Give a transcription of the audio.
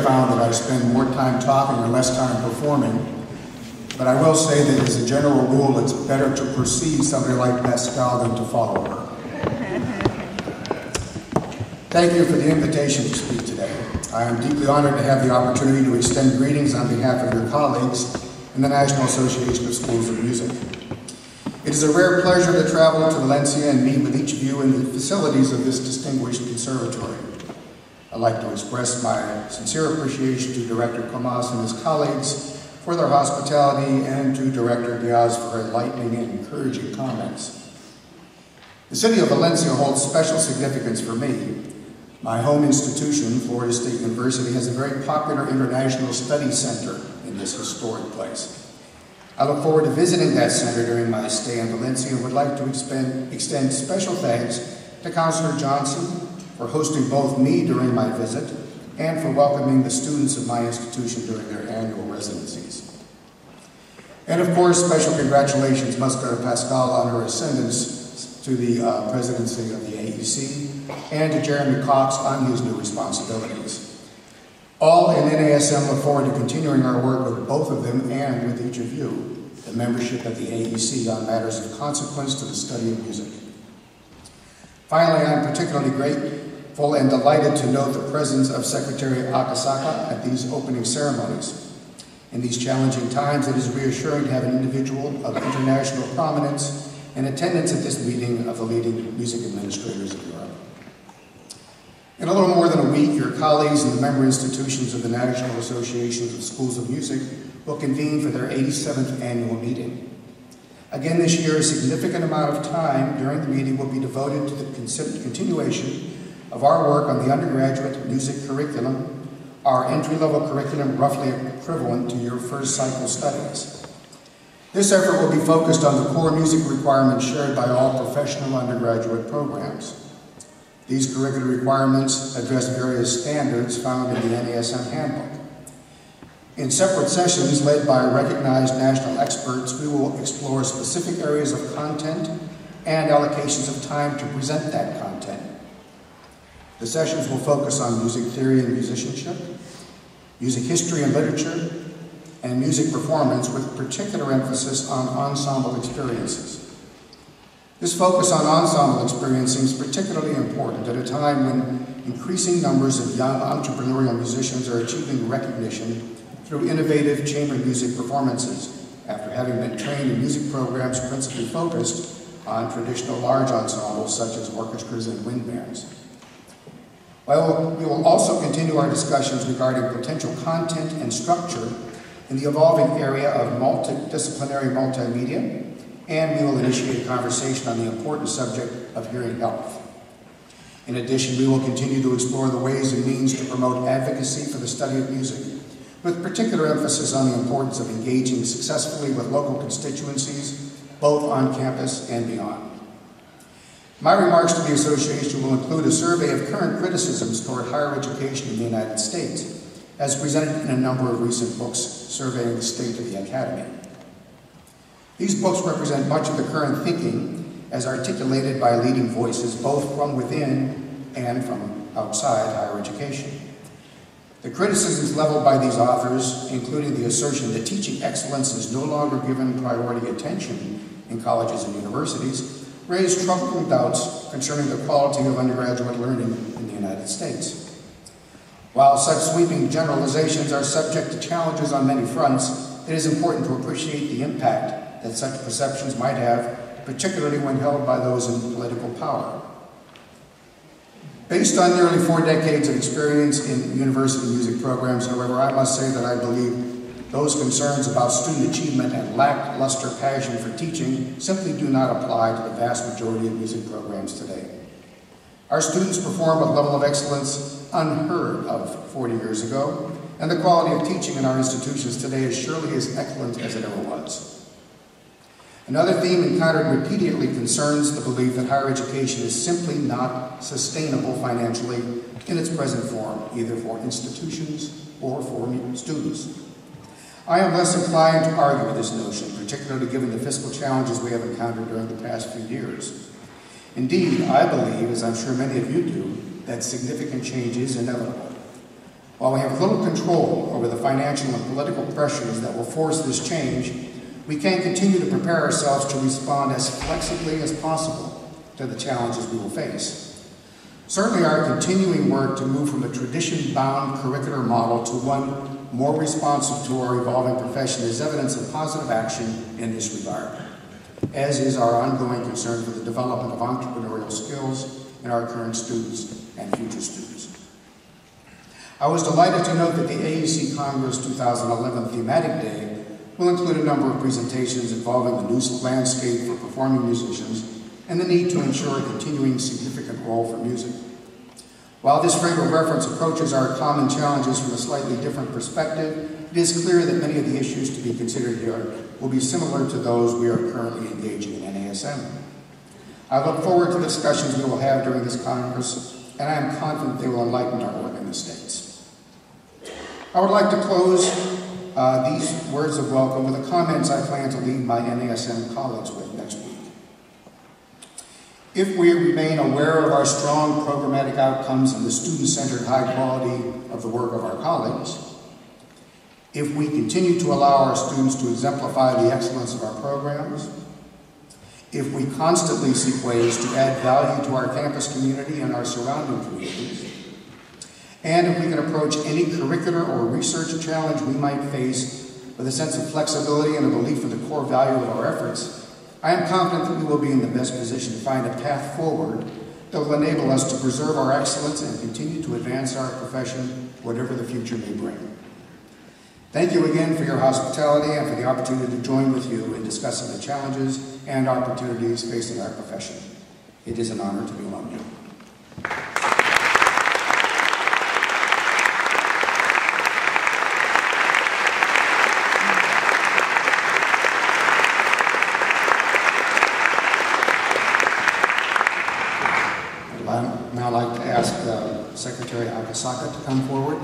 found that I spend more time talking and less time performing. But I will say that as a general rule, it's better to precede somebody like Pascal than to follow her. Thank you for the invitation to speak today. I am deeply honored to have the opportunity to extend greetings on behalf of your colleagues in the National Association of Schools of Music. It is a rare pleasure to travel to Valencia and meet with each of you in the facilities of this distinguished conservatory. I'd like to express my sincere appreciation to Director Comas and his colleagues for their hospitality, and to Director Diaz for her enlightening and encouraging comments. The city of Valencia holds special significance for me. My home institution, Florida State University, has a very popular international studies center in this historic place. I look forward to visiting that center during my stay in Valencia and would like to extend special thanks to Councilor Johnson for hosting both me during my visit and for welcoming the students of my institution during their annual residencies. And of course, special congratulations must go to Pascal on her ascendance to the presidency of the AEC, and to Jeremy Cox on his new responsibilities. All in NASM look forward to continuing our work with both of them and with each of you, the membership of the AEC, on matters of consequence to the study of music. Finally, I'm particularly grateful and delighted to note the presence of Secretary Akasaka at these opening ceremonies. In these challenging times, it is reassuring to have an individual of international prominence in attendance at this meeting of the leading music administrators of Europe. In a little more than a week, your colleagues in the member institutions of the National Associations of Schools of Music will convene for their 87th annual meeting. Again this year, a significant amount of time during the meeting will be devoted to the continuation of our work on the undergraduate music curriculum, our entry-level curriculum roughly equivalent to your first cycle studies. This effort will be focused on the core music requirements shared by all professional undergraduate programs. These curricular requirements address various standards found in the NASM handbook. In separate sessions led by recognized national experts, we will explore specific areas of content and allocations of time to present that content. The sessions will focus on music theory and musicianship, music history and literature, and music performance, with particular emphasis on ensemble experiences. This focus on ensemble experiencing is particularly important at a time when increasing numbers of young entrepreneurial musicians are achieving recognition through innovative chamber music performances, after having been trained in music programs principally focused on traditional large ensembles such as orchestras and wind bands. While we will also continue our discussions regarding potential content and structure in the evolving area of multidisciplinary multimedia, and we will initiate a conversation on the important subject of hearing health. In addition, we will continue to explore the ways and means to promote advocacy for the study of music, with particular emphasis on the importance of engaging successfully with local constituencies, both on campus and beyond. My remarks to the association will include a survey of current criticisms toward higher education in the United States, as presented in a number of recent books surveying the state of the academy. These books represent much of the current thinking as articulated by leading voices both from within and from outside higher education. The criticisms leveled by these authors, including the assertion that teaching excellence is no longer given priority attention in colleges and universities, raise troubling doubts concerning the quality of undergraduate learning in the United States. While such sweeping generalizations are subject to challenges on many fronts, it is important to appreciate the impact that such perceptions might have, particularly when held by those in political power. Based on nearly 4 decades of experience in university music programs, however, I must say that I believe those concerns about student achievement and lackluster passion for teaching simply do not apply to the vast majority of music programs today. Our students perform with a level of excellence unheard of 40 years ago, and the quality of teaching in our institutions today is surely as excellent as it ever was. Another theme encountered repeatedly concerns the belief that higher education is simply not sustainable financially in its present form, either for institutions or for students. I am less inclined to argue with this notion, particularly given the fiscal challenges we have encountered during the past few years. Indeed, I believe, as I'm sure many of you do, that significant change is inevitable. While we have little control over the financial and political pressures that will force this change, we can continue to prepare ourselves to respond as flexibly as possible to the challenges we will face. Certainly, our continuing work to move from a tradition-bound curricular model to one more responsive to our evolving profession is evidence of positive action in this regard, as is our ongoing concern for the development of entrepreneurial skills in our current students and future students. I was delighted to note that the AEC Congress 2011 Thematic Day will include a number of presentations involving the new landscape for performing musicians and the need to ensure a continuing significant role for music. While this frame of reference approaches our common challenges from a slightly different perspective, it is clear that many of the issues to be considered here will be similar to those we are currently engaging in NASM. I look forward to the discussions we will have during this Congress, and I am confident they will enlighten our work in the States. I would like to close these words of welcome with the comments I plan to leave my NASM colleagues with next week. If we remain aware of our strong programmatic outcomes and the student-centered high quality of the work of our colleagues, if we continue to allow our students to exemplify the excellence of our programs, if we constantly seek ways to add value to our campus community and our surrounding communities, and if we can approach any curricular or research challenge we might face with a sense of flexibility and a belief in the core value of our efforts, I am confident that we will be in the best position to find a path forward that will enable us to preserve our excellence and continue to advance our profession, whatever the future may bring. Thank you again for your hospitality and for the opportunity to join with you in discussing the challenges and opportunities facing our profession. It is an honor to be among you. I'd now like to ask Secretary Akasaka to come forward.